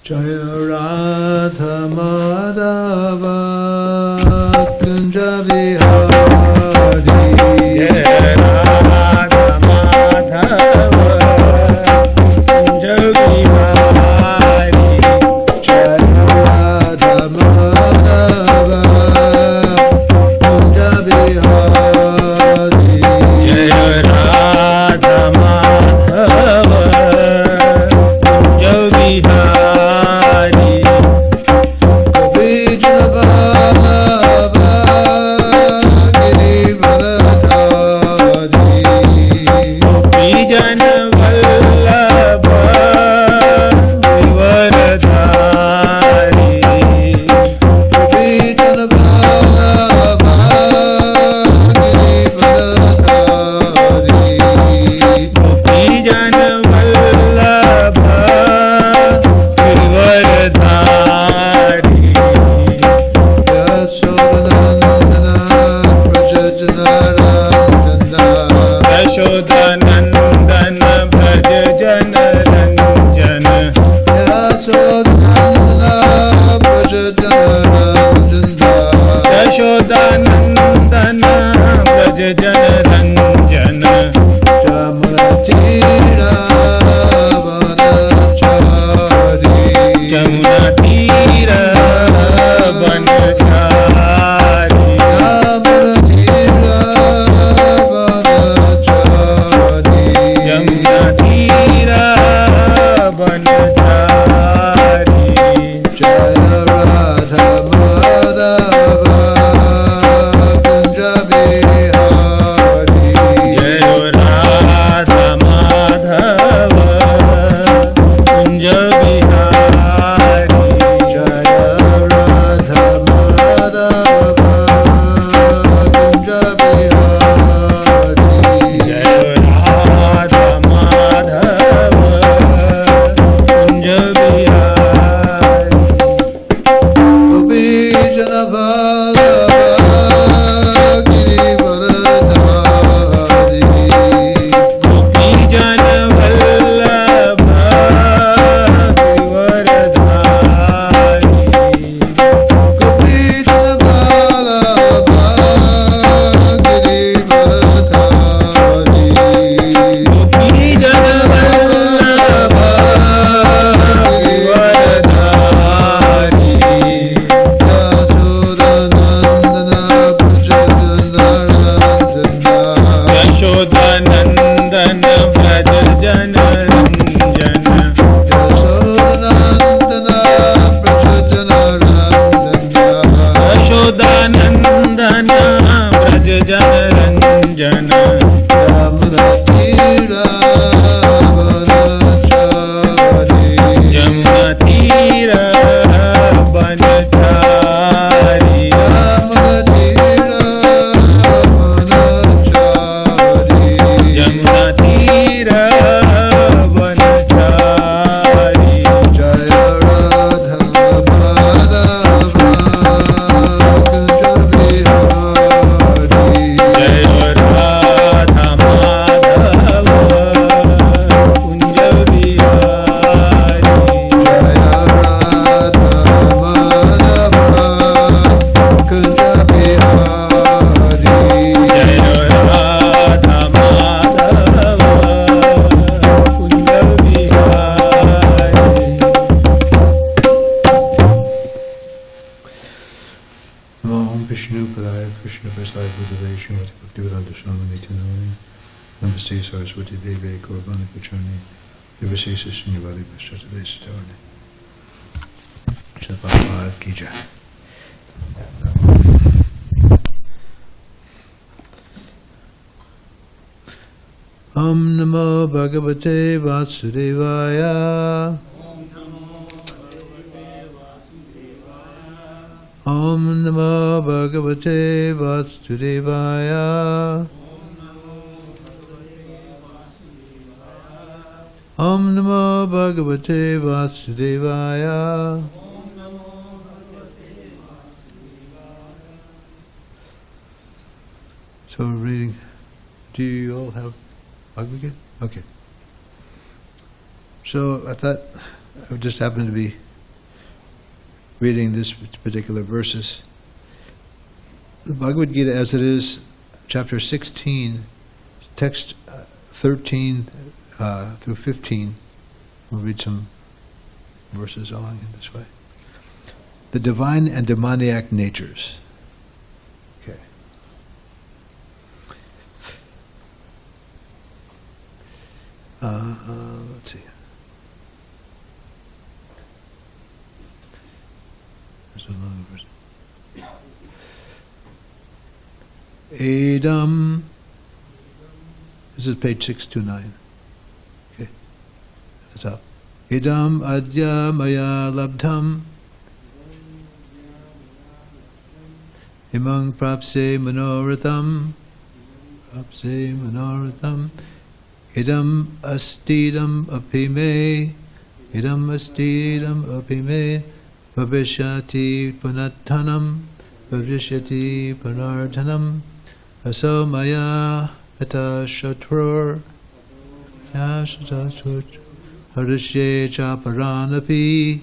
Jaya Radha Madhava Kunja Vihari Jaya Radha Madhava Kunja Vihari Jaya Radha Madhava Kunja Vihari Jaya Radha Madhava Kunja Vihari Vijana Vallabha Giridharadhari Vijana Vallabha Giridharadhari Vijana Vallabha Giridharadhari Yashodanandana Braja Jana Ranjana Yashodanandana Braja Jana Ranjana Yashodanandana Braja Jana Yashodanandana Braja Jana Ranjana Jamuna Tira Vanachari Jamuna Tira Vanachari Jaya Radha Madhava Kunja Vihari Jaya Radha Madhava Kunja Vihari Jaya Radha Madhava Kunja Vihari Jaya Radha Madhava Kunja Vihari Gopi Jana Vallabha Giridharadhari Vijana Vallabha Giridharadhari Gopi Jana Vallabha Giridharadhari Vijana Vallabha Giridharadhari Yashodanandana Braja Jana Ranjana Yashodanandana Braja Jana Ranjana Yashodanandana Braja Jana Yashodanandana Braja Jana Ranjana Jamuna Tira Vanachari Jamuna Tira Vanachari Jamuna Tira Vanachari Jamuna Tira Vanachari Jaya Radha Madhava Kunja Vihari Jaya Radha Madhava Kunja Vihari Jaya Radha Madhava Kunja Vihari Jaya Radha Madhava Kunja Vihari Om Vishnu Padaya Krishna Prasad Buddhave Srimati Bhaktivedanta Swami Nityanamani Namaste Saraswati Deve Gauravani Pachani Devasesa Srinyavadi Pashtade Satarani Srila Bhagavad Gita. Om Namo Bhagavate Vasudevaya Om Namo Bhagavate Vasudevaya Om Namo Bhagavate Vasudevaya So we're reading. Do you all have Bhagavad? Okay. So I thought I would just happen to be reading this particular verses. The Bhagavad Gita as it is, chapter 16, text 13 through 15. We'll read some verses along in this way. The divine and demoniac natures. Okay. Let's see. There's a long verse. Edam. This is page 629. Okay. That's up. Idam adya maya labdham imang prapse manoratham idam astidam apime bhavishyati punarthanam aso maya pata shatrur Harishye cha paranapi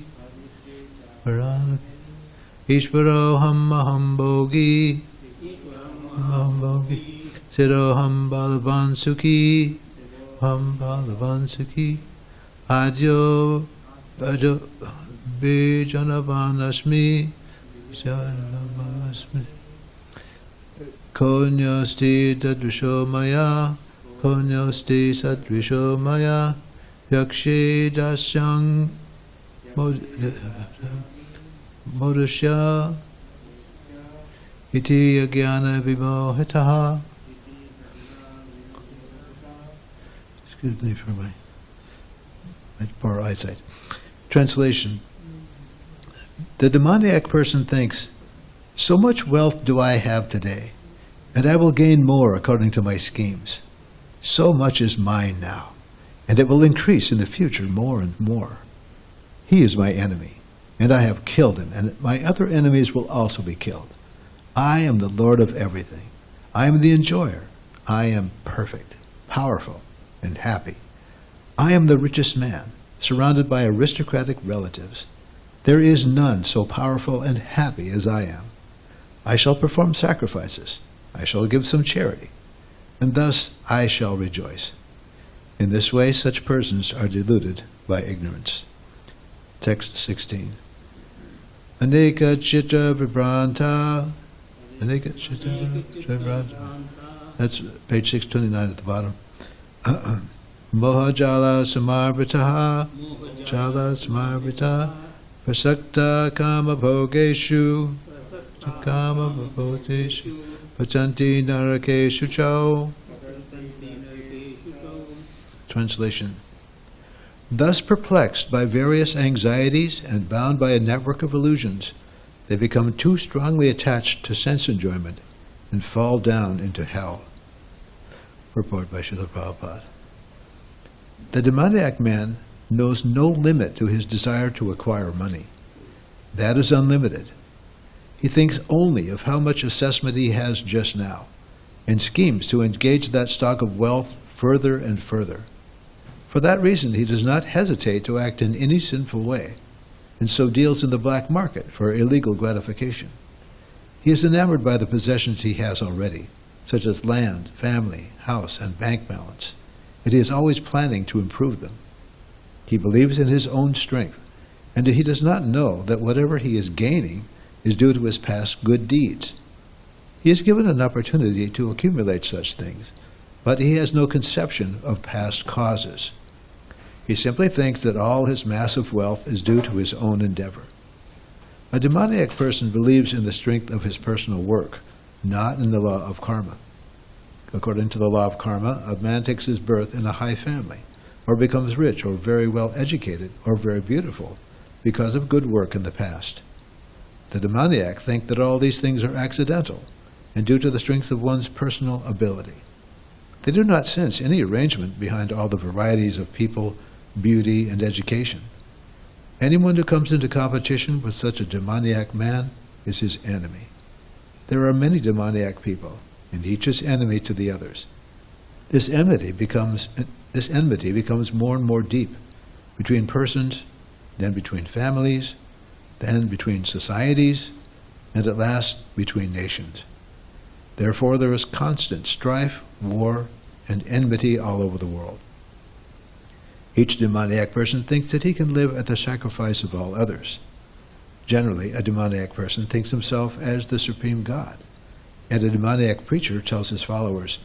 Ishvaroham aham bhogi Siroham balavan sukhi Adyo bijanavanasmi Konyosti tadvisho maya Yakshe dasyang modashya iti yagyana vimohitaha. Excuse me for my poor eyesight. Translation. The demoniac person thinks, so much wealth do I have today, and I will gain more according to my schemes. So much is mine now, and it will increase in the future more and more. He is my enemy, and I have killed him, and my other enemies will also be killed. I am the Lord of everything. I am the enjoyer. I am perfect, powerful, and happy. I am the richest man, surrounded by aristocratic relatives. There is none so powerful and happy as I am. I shall perform sacrifices. I shall give some charity, and thus I shall rejoice. In this way, such persons are deluded by ignorance. Text 16. Aneka chitta vibranta. Aneka chitta vibranta. That's page 629 at the bottom. Moha jala samarvritaha. Jala samarvrita. Prasakta kama bhogeshu. Kama bhogeshu. Pachanti narakeshu chau. Translation. Thus perplexed by various anxieties and bound by a network of illusions, they become too strongly attached to sense enjoyment and fall down into hell. Report by Srila Prabhupada. The demoniac man knows no limit to his desire to acquire money. That is unlimited. He thinks only of how much assessment he has just now, and schemes to engage that stock of wealth further and further. For that reason, he does not hesitate to act in any sinful way, and so deals in the black market for illegal gratification. He is enamored by the possessions he has already, such as land, family, house, and bank balance, and he is always planning to improve them. He believes in his own strength, and he does not know that whatever he is gaining is due to his past good deeds. He is given an opportunity to accumulate such things, but he has no conception of past causes. He simply thinks that all his massive wealth is due to his own endeavor. A demoniac person believes in the strength of his personal work, not in the law of karma. According to the law of karma, a man takes his birth in a high family, or becomes rich or very well educated or very beautiful because of good work in the past. The demoniac thinks that all these things are accidental and due to the strength of one's personal ability. They do not sense any arrangement behind all the varieties of people, beauty, and education. Anyone who comes into competition with such a demoniac man is his enemy. There are many demoniac people, and each is enemy to the others. This enmity becomes more and more deep between persons, then between families, then between societies, and at last between nations. Therefore there is constant strife, war, and enmity all over the world. Each demoniac person thinks that he can live at the sacrifice of all others. Generally, a demoniac person thinks himself as the supreme God, and a demoniac preacher tells his followers,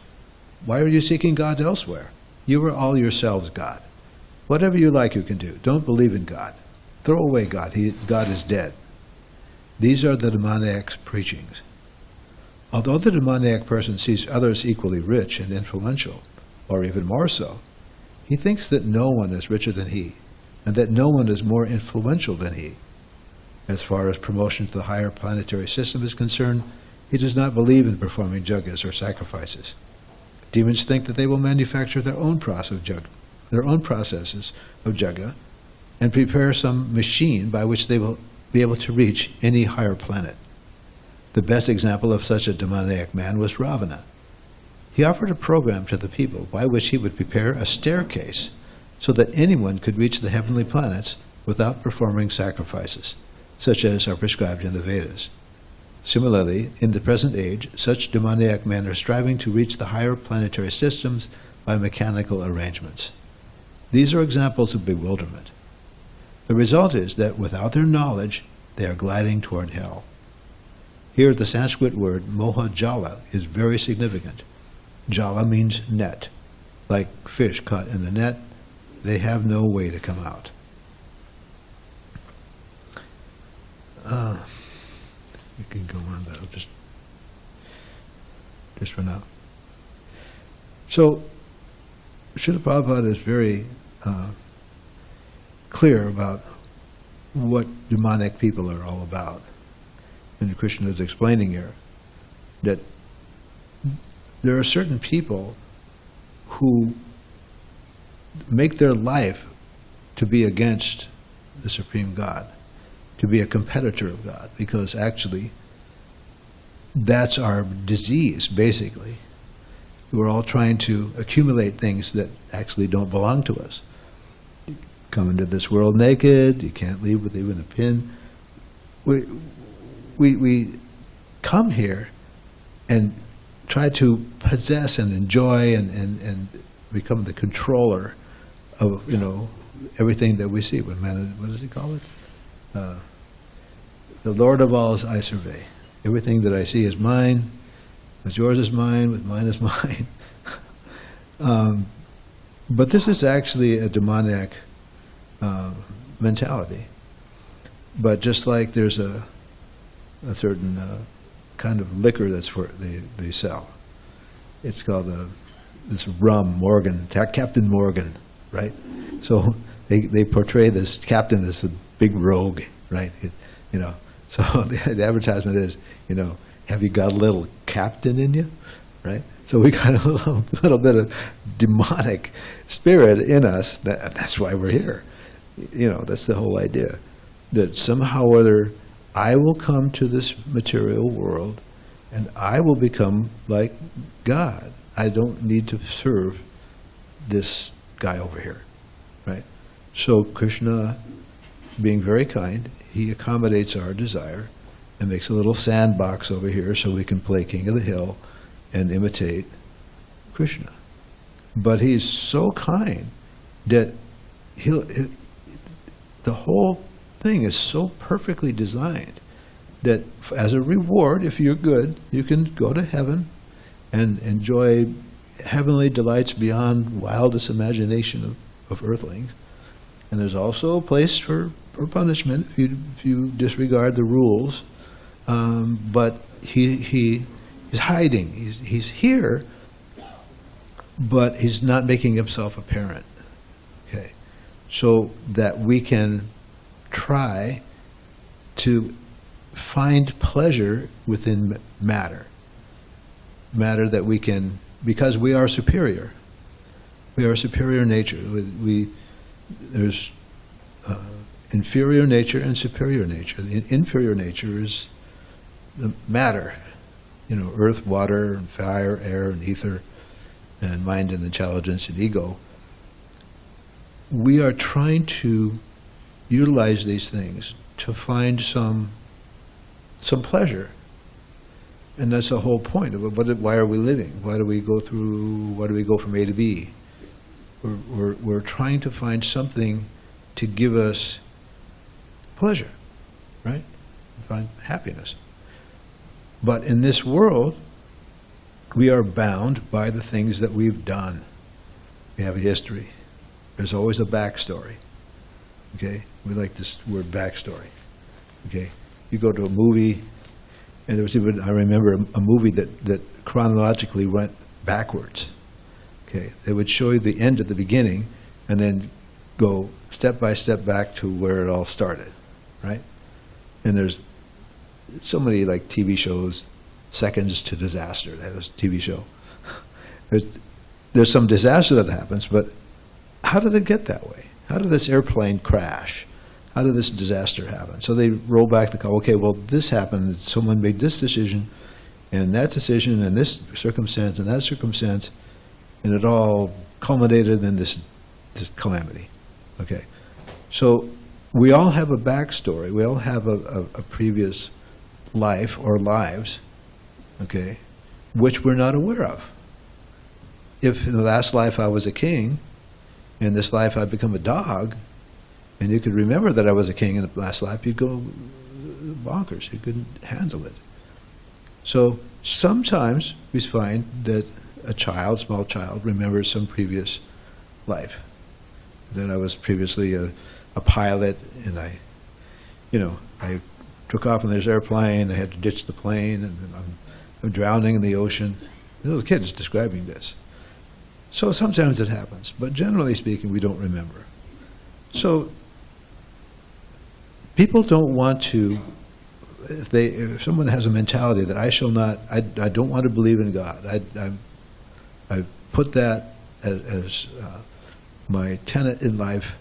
"Why are you seeking God elsewhere? You are all yourselves God. Whatever you like you can do. Don't believe in God. Throw away God. God is dead." These are the demoniac's preachings. Although the demoniac person sees others equally rich and influential, or even more so, he thinks that no one is richer than he, and that no one is more influential than he. As far as promotion to the higher planetary system is concerned, he does not believe in performing yajnas or sacrifices. Demons think that they will manufacture their own processes of yajna, and prepare some machine by which they will be able to reach any higher planet. The best example of such a demoniac man was Ravana. He offered a program to the people by which he would prepare a staircase so that anyone could reach the heavenly planets without performing sacrifices, such as are prescribed in the Vedas. Similarly, in the present age, such demoniac men are striving to reach the higher planetary systems by mechanical arrangements. These are examples of bewilderment. The result is that without their knowledge, they are gliding toward hell. Here, the Sanskrit word moha jala is very significant. Jala means net. Like fish caught in the net, they have no way to come out. You can go on, but I'll just for now. So, Srila Prabhupada is very clear about what demonic people are all about. And Krishna is explaining here that there are certain people who make their life to be against the Supreme God, to be a competitor of God, because actually that's our disease, basically. We're all trying to accumulate things that actually don't belong to us. You come into this world naked, you can't leave with even a pin. We come here and try to possess and enjoy and become the controller of, everything that we see. What does he call it? The Lord of all I survey. Everything that I see is mine. What's yours is mine. What's mine is mine. But this is actually a demoniac mentality. But just like there's a certain kind of liquor that's for they sell. It's called this rum, Morgan, Captain Morgan, right? So they portray this captain as the big rogue, right? So the advertisement is, have you got a little captain in you, right? So we got a little bit of demonic spirit in us. That's why we're here. That's the whole idea. That somehow or other, I will come to this material world and I will become like God. I don't need to serve this guy over here, right? So Krishna, being very kind, he accommodates our desire and makes a little sandbox over here so we can play King of the Hill and imitate Krishna. But he's so kind that the whole thing is so perfectly designed that as a reward, if you're good, you can go to heaven and enjoy heavenly delights beyond wildest imagination of earthlings. And there's also a place for punishment if you disregard the rules. But he is hiding. He's here, but he's not making himself apparent. Okay, so that we can try to find pleasure within matter that we can, because we are superior. We are superior nature. There's inferior nature and superior nature. The inferior nature is the matter, earth, water, and fire, air, and ether, and mind and intelligence and ego. We are trying to utilize these things to find some pleasure. And that's the whole point of it. Why are we living? Why do we go from A to B? We're trying to find something to give us pleasure, right? Find happiness. But in this world, we are bound by the things that we've done. We have a history. There's always a backstory. Okay? We like this word backstory. Okay? You go to a movie, and there was even, I remember a movie that chronologically went backwards. Okay? They would show you the end at the beginning, and then go step by step back to where it all started, right? And there's so many like TV shows, Seconds to Disaster, that was a TV show. There's some disaster that happens, but how did it get that way? How did this airplane crash? How did this disaster happen? So they roll back the call, okay, well, this happened, someone made this decision, and that decision, and this circumstance, and that circumstance, and it all culminated in this calamity. Okay, so we all have a backstory. We all have a previous life or lives, okay, which we're not aware of. If in the last life I was a king, in this life I become a dog, and you could remember that I was a king in the last life, you'd go bonkers. You couldn't handle it. So sometimes we find that a child, small child, remembers some previous life. Then I was previously a pilot, and I took off in this airplane. I had to ditch the plane, and I'm drowning in the ocean. The little kid is describing this. So sometimes it happens, but generally speaking, we don't remember. So people don't want to. If someone has a mentality that I shall not, I don't want to believe in God. I put that as my tenet in life.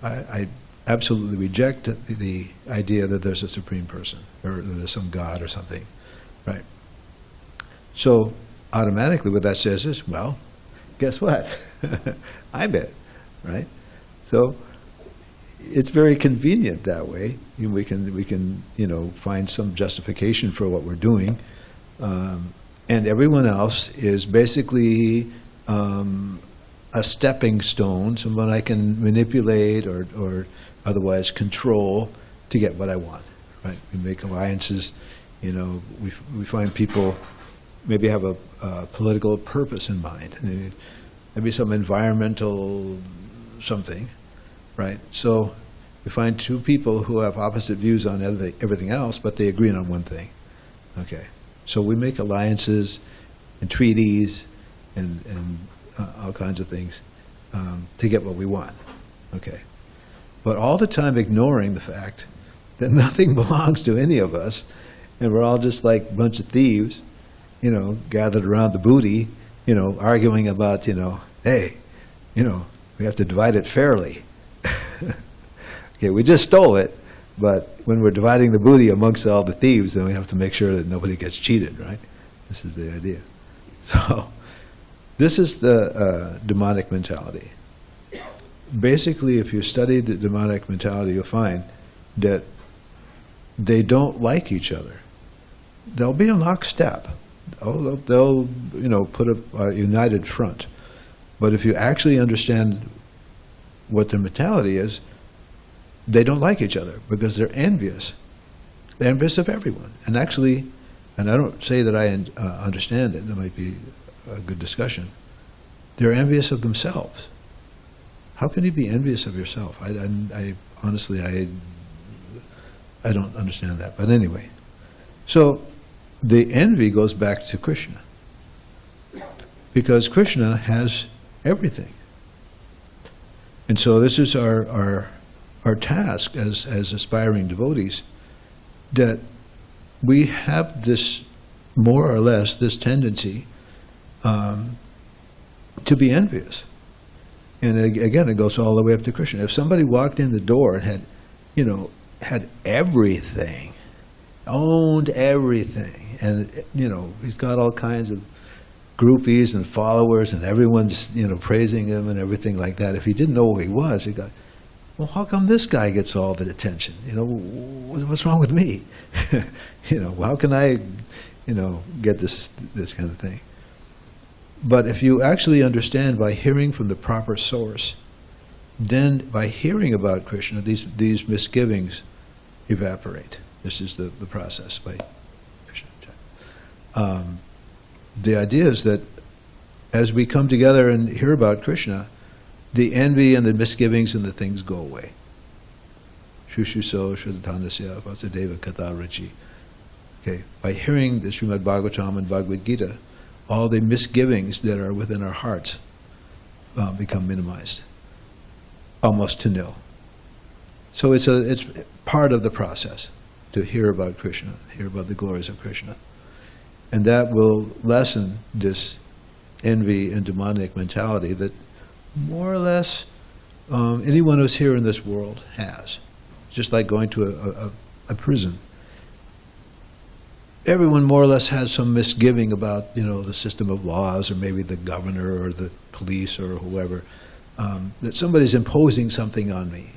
I absolutely reject the idea that there's a supreme person or there's some God or something, right? So automatically what that says is, well, guess what? I'm it, right? So it's very convenient that way. We can find some justification for what we're doing, and everyone else is basically a stepping stone, someone I can manipulate or otherwise control to get what I want, right? We make alliances, we find people maybe have a political purpose in mind, maybe some environmental something, right? So we find two people who have opposite views on everything else, but they agree on one thing, okay? So we make alliances and treaties and all kinds of things to get what we want, okay? But all the time ignoring the fact that nothing belongs to any of us, and we're all just like a bunch of thieves, gathered around the booty, arguing about, hey, we have to divide it fairly. Okay, we just stole it, but when we're dividing the booty amongst all the thieves, then we have to make sure that nobody gets cheated, right? This is the idea. So this is the demonic mentality. Basically, if you study the demonic mentality, you'll find that they don't like each other. They'll be in lockstep. They'll put a united front. But if you actually understand what their mentality is, they don't like each other because they're envious. They're envious of everyone. And actually, and I don't say that I understand it, there might be a good discussion, they're envious of themselves. How can you be envious of yourself? I honestly, I don't understand that. But anyway, so the envy goes back to Krishna, because Krishna has everything. And so this is our task as aspiring devotees, that we have this, more or less, this tendency to be envious. And again, it goes all the way up to Krishna. If somebody walked in the door and had everything, owned everything, and he's got all kinds of groupies and followers, and everyone's praising him and everything like that. If he didn't know who he was, well, how come this guy gets all the attention? What's wrong with me? How can I, get this kind of thing? But if you actually understand by hearing from the proper source, then by hearing about Krishna, these misgivings evaporate. This is the process by Krishna. The idea is that as we come together and hear about Krishna, the envy and the misgivings and the things go away. Shushuso Shuddhanasya Vasudeva Katha Ruchi. Okay, by hearing the Srimad Bhagavatam and Bhagavad Gita, all the misgivings that are within our hearts become minimized, almost to nil. So it's part of the process to hear about Krishna, hear about the glories of Krishna. And that will lessen this envy and demonic mentality that more or less anyone who's here in this world has. Just like going to a prison. Everyone more or less has some misgiving about, the system of laws, or maybe the governor or the police or whoever, that somebody's imposing something on me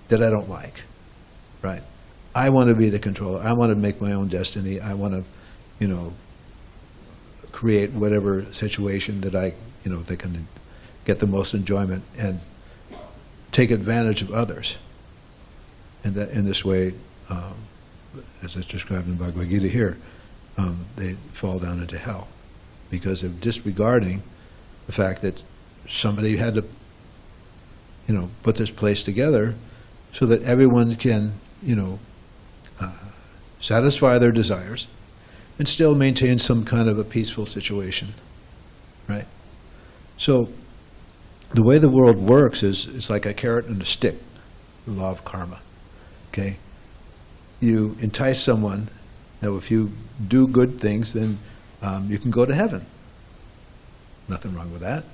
that I don't like, right? I want to be the controller. I want to make my own destiny. I want to, create whatever situation that they can get the most enjoyment and take advantage of others. And that in this way, as it's described in Bhagavad Gita here, they fall down into hell because of disregarding the fact that somebody had to, put this place together so that everyone can, satisfy their desires and still maintain some kind of a peaceful situation, right? So the way the world works is it's like a carrot and a stick, the law of karma, okay? You entice someone. Now, if you do good things, then you can go to heaven. Nothing wrong with that.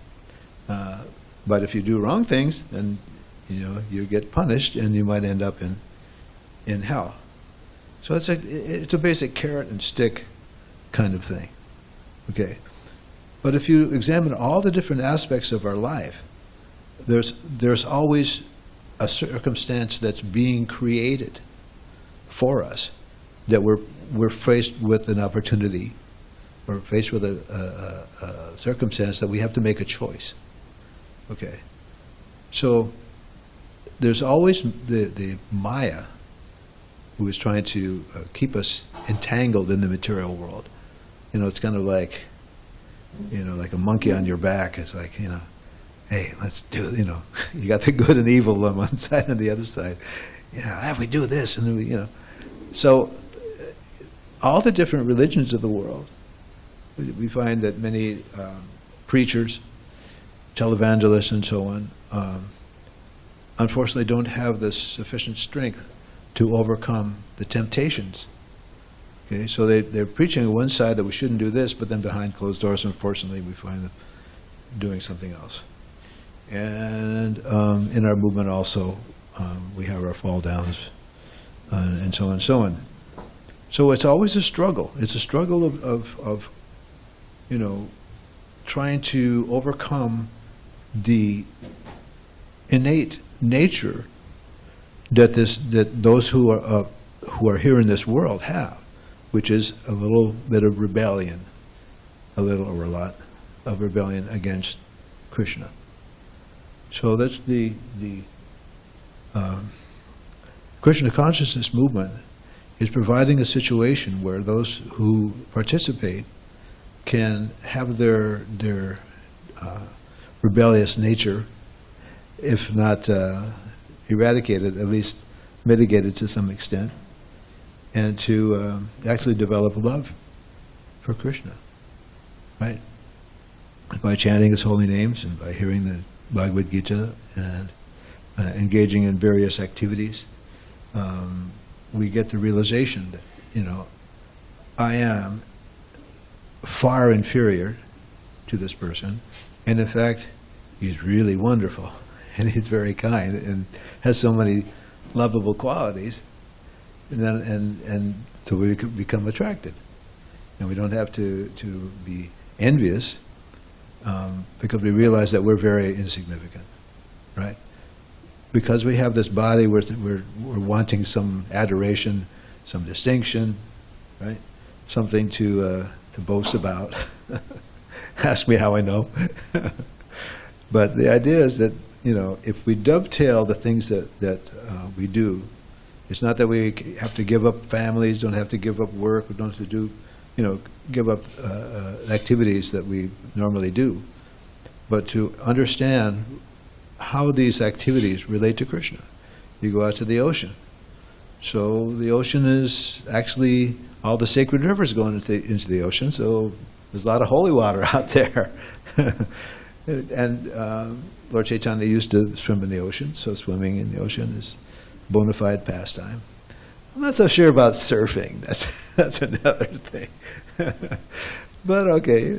But if you do wrong things, then you get punished, and you might end up in hell. So it's a basic carrot and stick kind of thing. Okay, but if you examine all the different aspects of our life, there's always a circumstance that's being created for us, that we're faced with an opportunity, or faced with a circumstance that we have to make a choice. Okay, so there's always the Maya who is trying to keep us entangled in the material world. It's kind of like, like a monkey on your back. It's like, hey, let's do, you got the good and evil on one side and the other side. Yeah, we do this, and then So, all the different religions of the world, we find that many preachers, televangelists, and so on, unfortunately don't have the sufficient strength to overcome the temptations. Okay, so they're preaching on one side that we shouldn't do this, but then behind closed doors, unfortunately, we find them doing something else. And in our movement also, we have our fall downs, and so on and so on. So it's always a struggle. It's a struggle of trying to overcome the innate nature that those who are here in this world have, which is a little bit of rebellion, a little or a lot of rebellion against Krishna. So that's the Krishna consciousness movement is providing a situation where those who participate can have their rebellious nature, if not eradicated, at least mitigated to some extent, and to actually develop love for Krishna, right? By chanting his holy names and by hearing the Bhagavad Gita and engaging in various activities, we get the realization that, I am far inferior to this person, and in fact, he's really wonderful, and he's very kind, and has so many lovable qualities, and so we become attracted, and we don't have to be envious, because we realize that we're very insignificant, right? because we have this body, we're wanting some adoration, some distinction, right? Something to boast about. Ask me how I know. But the idea is that, if we dovetail the things that we do, it's not that we have to give up families, don't have to give up work, we don't have to do, give up activities that we normally do, but to understand how these activities relate to Krishna. You go out to the ocean. So the ocean is actually all the sacred rivers going into the ocean, so there's a lot of holy water out there. And Lord Chaitanya used to swim in the ocean, so swimming in the ocean is bona fide pastime. I'm not so sure about surfing. That's another thing. But okay,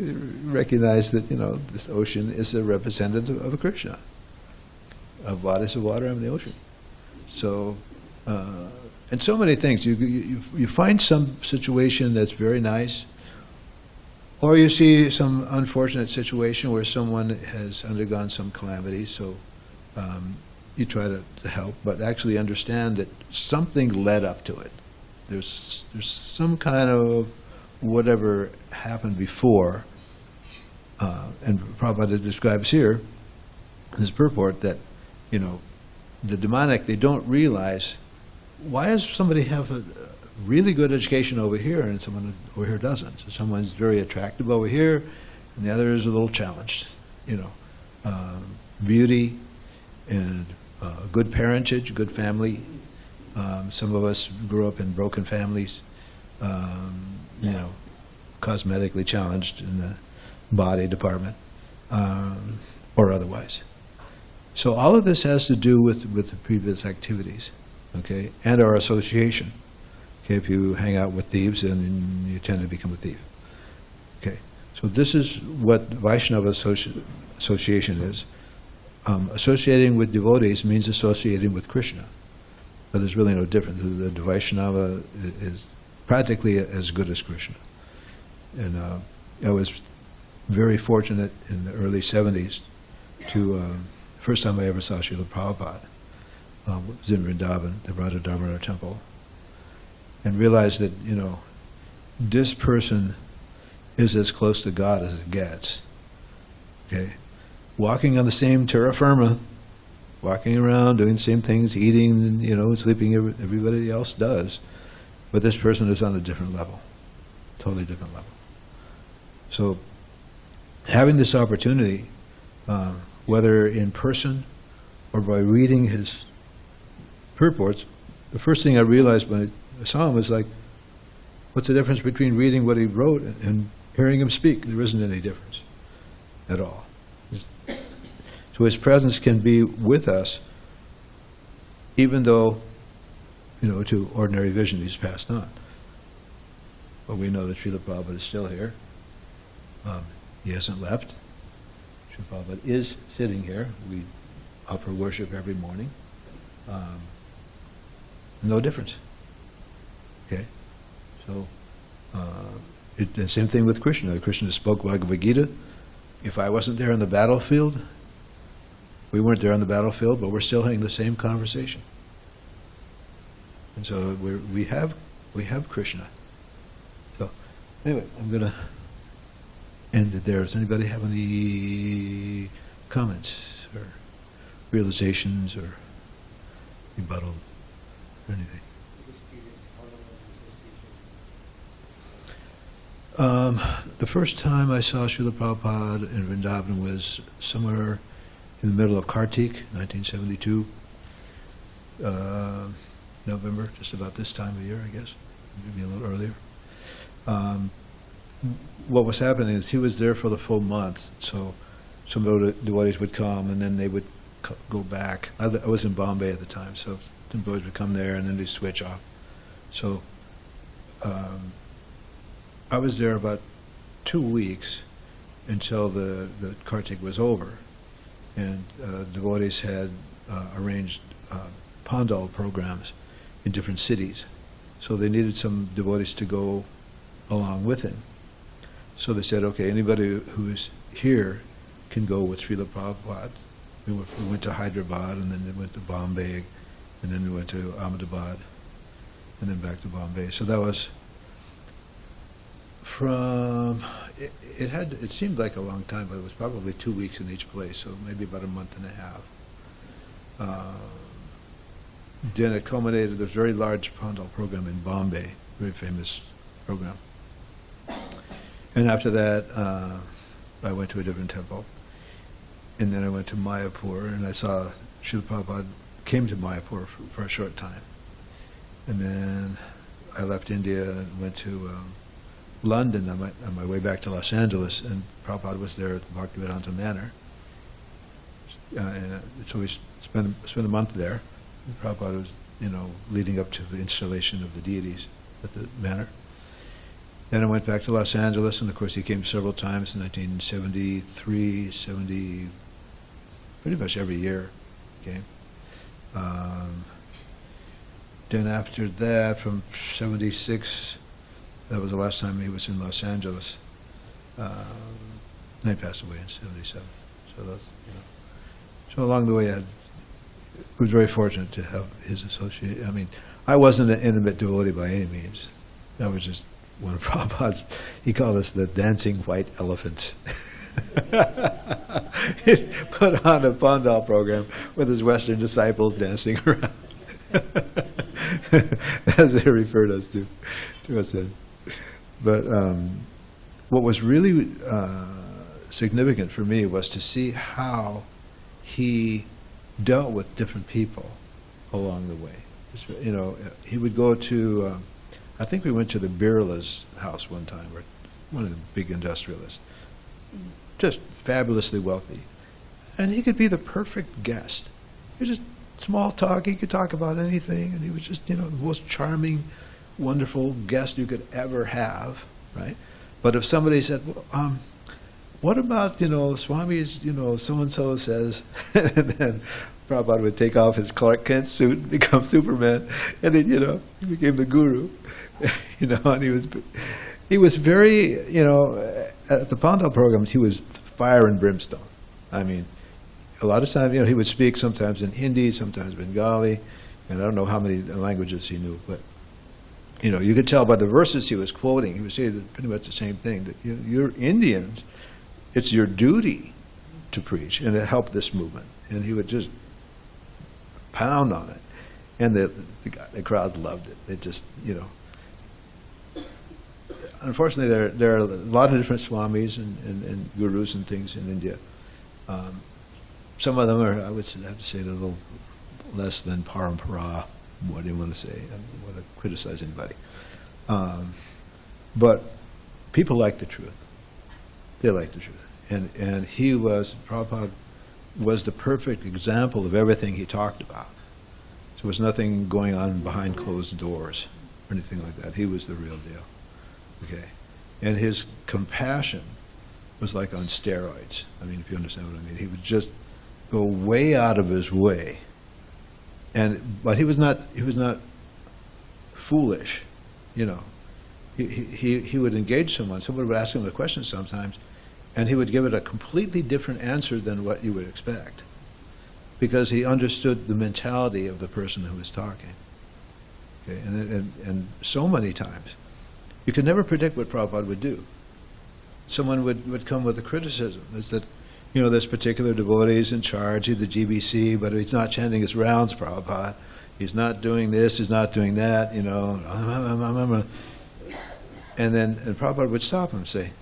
recognize that this ocean is a representative of Krishna, of bodies of water in the ocean. So, and so many things. You find some situation that's very nice, or you see some unfortunate situation where someone has undergone some calamity. So. You try to help, but actually understand that something led up to it. There's some kind of whatever happened before, and Prabhupada describes here in his purport that, the demonic, they don't realize, why does somebody have a really good education over here and someone over here doesn't? So someone's very attractive over here, and the other is a little challenged. Beauty and good parentage, good family. Some of us grew up in broken families, cosmetically challenged in the body department, or otherwise. So all of this has to do with the previous activities, okay, and our association. Okay, if you hang out with thieves, then you tend to become a thief. Okay, so this is what Vaishnava association is. Associating with devotees means associating with Krishna, but there's really no difference. The Vaishnava is practically as good as Krishna. And I was very fortunate in the early 70s to, first time I ever saw Srila Prabhupada was in Vrindavan, the Radha Damodar temple, and realized that, this person is as close to God as it gets. Okay? Walking on the same terra firma, walking around, doing the same things, eating, sleeping, everybody else does. But this person is on a different level, totally different level. So having this opportunity, whether in person or by reading his purports, the first thing I realized when I saw him was like, what's the difference between reading what he wrote and hearing him speak? There isn't any difference at all. So his presence can be with us, even though, to ordinary vision he's passed on. But we know that Srila Prabhupada is still here. He hasn't left. Srila Prabhupada is sitting here. We offer worship every morning. No difference. Okay? So, the same thing with Krishna. Krishna spoke Bhagavad Gita. If I wasn't there on the battlefield, we weren't there on the battlefield, but we're still having the same conversation. And so we have Krishna. So anyway, I'm going to end it there. Does anybody have any comments or realizations or rebuttal or anything? The first time I saw Srila Prabhupada in Vrindavan was somewhere in the middle of Kartik, 1972, November, just about this time of year, I guess, maybe a little earlier. What was happening is he was there for the full month, so some devotees would come and then they would go back. I was in Bombay at the time, so some devotees would come there and then they'd switch off. So I was there about 2 weeks until the Kartik was over. And devotees had arranged Pandal programs in different cities. So they needed some devotees to go along with him. So they said, okay, anybody who's here can go with Srila Prabhupada We went to Hyderabad, and then we went to Bombay, and then we went to Ahmedabad, and then back to Bombay. So that was from, it seemed like a long time, but it was probably 2 weeks in each place, so maybe about a month and a half. Then it culminated, there's a very large Pandal program in Bombay, very famous program. And after that, I went to a different temple. And then I went to Mayapur, and I saw Srila Prabhupada came to Mayapur for a short time. And then I left India and went to London on my way back to Los Angeles, and Prabhupada was there at the Bhaktivedanta Manor. And so we spent a month there. And Prabhupada was, leading up to the installation of the deities at the manor. Then I went back to Los Angeles, and of course he came several times in 1973, 70, pretty much every year he came. Then after that, from 76, that was the last time he was in Los Angeles. And he passed away in 77. So that's, So along the way, I was very fortunate to have his associate. I mean, I wasn't an intimate devotee by any means. I was just one of Prabhupada's, he called us the dancing white elephants. He put on a Pandal program with his Western disciples dancing around. As they referred us to us then. But what was really significant for me was to see how he dealt with different people along the way. He would go to, I think we went to the Birla's house one time, or one of the big industrialists, just fabulously wealthy. And he could be the perfect guest. He just small talk, he could talk about anything, and he was just, the most charming, wonderful guest you could ever have, right? But if somebody said, well, what about, Swami's, so-and-so says, and then Prabhupada would take off his Clark Kent suit and become Superman, and then, he became the guru, and he was very, at the Pandal programs, he was fire and brimstone. I mean, a lot of times, he would speak sometimes in Hindi, sometimes Bengali, and I don't know how many languages he knew, but, you could tell by the verses he was quoting, he would say pretty much the same thing, that you're Indians, it's your duty to preach, and it helped this movement. And he would just pound on it. And the crowd loved it. It just, Unfortunately, there are a lot of different swamis and gurus and things in India. Some of them are, I would have to say, a little less than parampara. What do you want to say? I don't want to criticize anybody. But people like the truth. They like the truth. And Prabhupada was the perfect example of everything he talked about. So there was nothing going on behind closed doors or anything like that. He was the real deal. Okay. And his compassion was like on steroids. I mean, if you understand what I mean. He would just go way out of his way. But he was not foolish, He would engage someone. Someone would ask him a question sometimes, and he would give it a completely different answer than what you would expect, because he understood the mentality of the person who was talking. Okay, and so many times, you could never predict what Prabhupada would do. Someone would come with a criticism, is that, this particular devotee is in charge of the GBC, but he's not chanting his rounds, Prabhupada. He's not doing this, he's not doing that, And Prabhupada would stop him and say,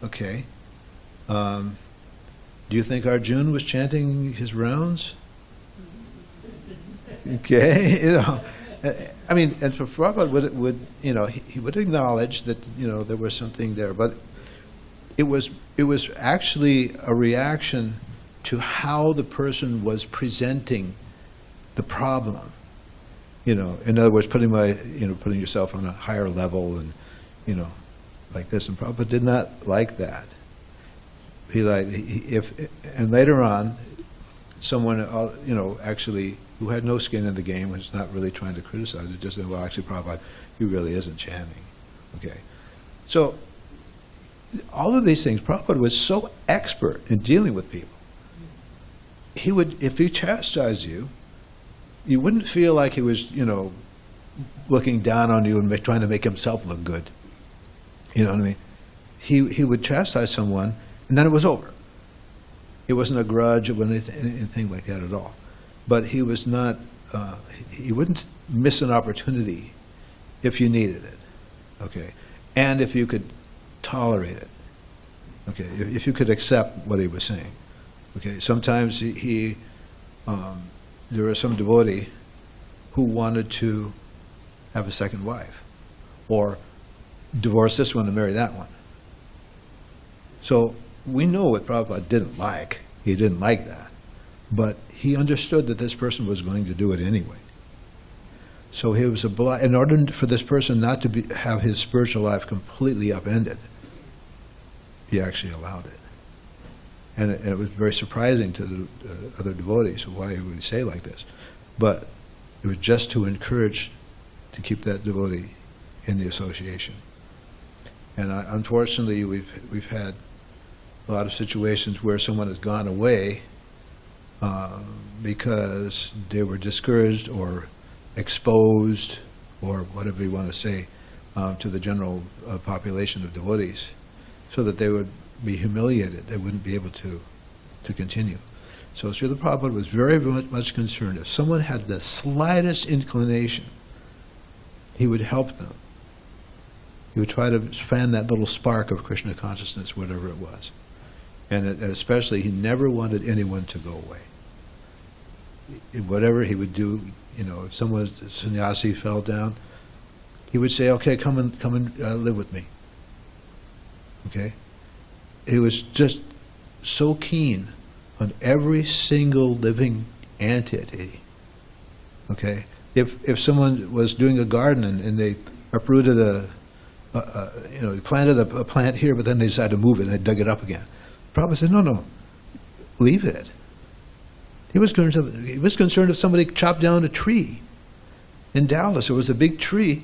okay, do you think Arjuna was chanting his rounds? Okay, I mean, and so Prabhupada would he would acknowledge that, there was something there, but it was actually a reaction to how the person was presenting the problem. In other words, putting yourself on a higher level and, like this. And Prabhupada did not like that. And later on, someone, actually, who had no skin in the game, was not really trying to criticize it, just said, well, actually, Prabhupada, he really isn't chanting. Okay. So, all of these things, Prabhupada was so expert in dealing with people. he would, if he chastised you, you wouldn't feel like he was, looking down on you and trying to make himself look good. You know what I mean? He would chastise someone, and then it was over. It wasn't a grudge, it wasn't anything like that at all. But he was not, he wouldn't miss an opportunity if you needed it, okay? And if you could tolerate it, okay? If you could accept what he was saying, okay? Sometimes there was some devotee who wanted to have a second wife, or divorce this one and marry that one. So we know what Prabhupada didn't like. He didn't like that. But he understood that this person was going to do it anyway. So he was obliged, in order for this person not to have his spiritual life completely upended, he actually allowed it. And it was very surprising to the other devotees, why would he say like this? But it was just to encourage, to keep that devotee in the association. And unfortunately, we've had a lot of situations where someone has gone away because they were discouraged or exposed, or whatever you want to say, to the general population of devotees, so that they would be humiliated. They wouldn't be able to continue. So Srila Prabhupada was very, very much concerned. If someone had the slightest inclination, he would help them. He would try to fan that little spark of Krishna consciousness, whatever it was. And especially, he never wanted anyone to go away. Whatever he would do, if someone, sannyasi, fell down, he would say, "Okay, come and live with me." Okay? He was just so keen on every single living entity. Okay? If someone was doing a garden and they uprooted they planted a plant here, but then they decided to move it and they dug it up again. Prabhupada said, no, leave it. He was concerned if somebody chopped down a tree. In Dallas, there was a big tree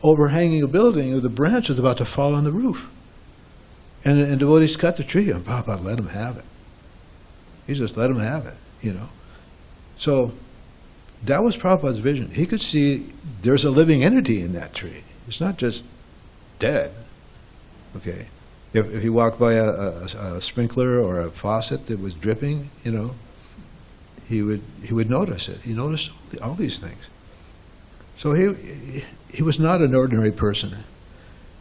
overhanging a building, and the branch was about to fall on the roof. And devotees cut the tree, and Prabhupada let them have it. He just let them have it, So that was Prabhupada's vision. He could see there's a living entity in that tree. It's not just dead. Okay, if you walk by a sprinkler or a faucet that was dripping, he would notice it. He noticed all these things. So he was not an ordinary person.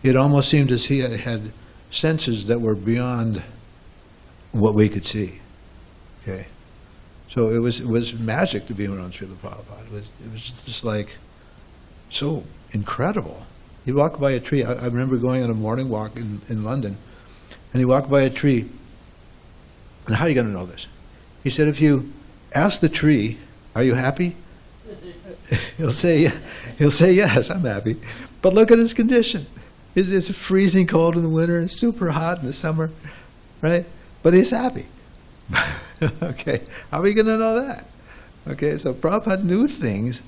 It almost seemed as he had senses that were beyond what we could see. Okay, so it was magic to be around Srila Prabhupada. It was just like so incredible. He'd walk by a tree. I remember going on a morning walk in London, and he walked by a tree. And how are you going to know this? He said, if you ask the tree, "Are you happy?" He'll say, "Yes, I'm happy." But look at his condition. It's freezing cold in the winter and super hot in the summer, right? But he's happy. Okay, how are we going to know that? Okay, so Prabhupada knew things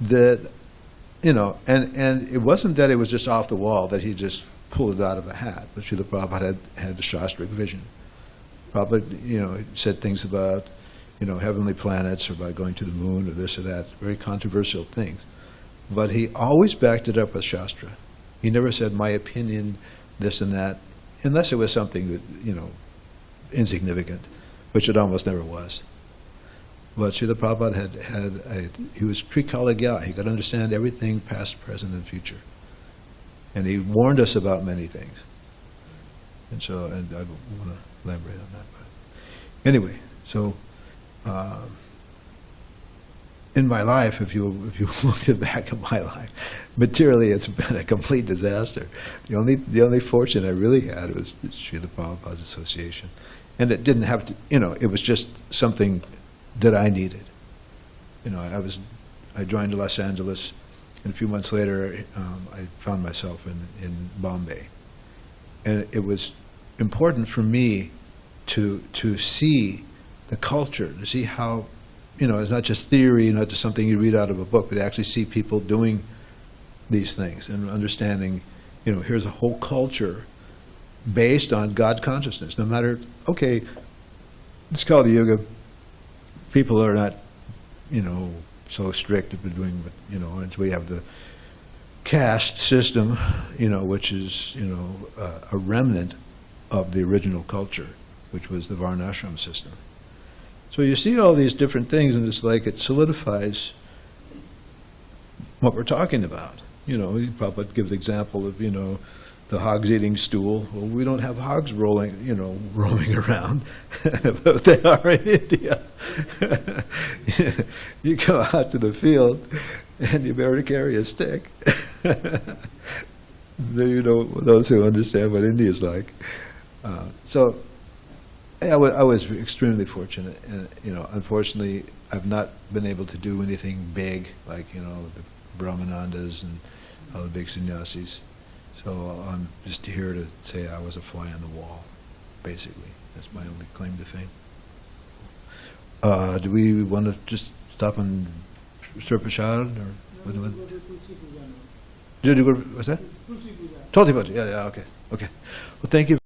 that, and it wasn't that it was just off the wall, that he just pulled it out of a hat. But Srila Prabhupada had the Shastric vision. Prabhupada, said things about, heavenly planets, or about going to the moon, or this or that, very controversial things. But he always backed it up with Shastra. He never said, "My opinion, this and that," unless it was something that, insignificant, which it almost never was. But Srila Prabhupada he was pre-collegial. He could understand everything, past, present, and future. And he warned us about many things. And I don't want to elaborate on that. But anyway, so in my life, if you look back at my life, materially it's been a complete disaster. The only fortune I really had was Srila Prabhupada's association. And it didn't have to, it was just something that I needed. I joined Los Angeles, and a few months later, I found myself in Bombay. And it was important for me to see the culture, to see how, it's not just theory, not just something you read out of a book, but to actually see people doing these things and understanding, here's a whole culture based on God consciousness. No matter, okay, it's called the Yuga, people are not, so strict at doing, and we have the caste system, which is, a remnant of the original culture, which was the varnashram system. So you see all these different things, and it's like it solidifies what we're talking about. Prabhupada gives the example of, the hogs eating stool. Well, we don't have hogs roaming around, but they are in India. You go out to the field, and you better carry a stick. Those who understand what India is like. So I was extremely fortunate, and unfortunately, I've not been able to do anything big like the Brahmanandas and all the big sannyasis. So I'm just here to say I was a fly on the wall, basically. That's my only claim to fame. Do we want to just stop and serve prasad, or what? What's that? Tulsi Puja. Yeah, okay. Well, thank you.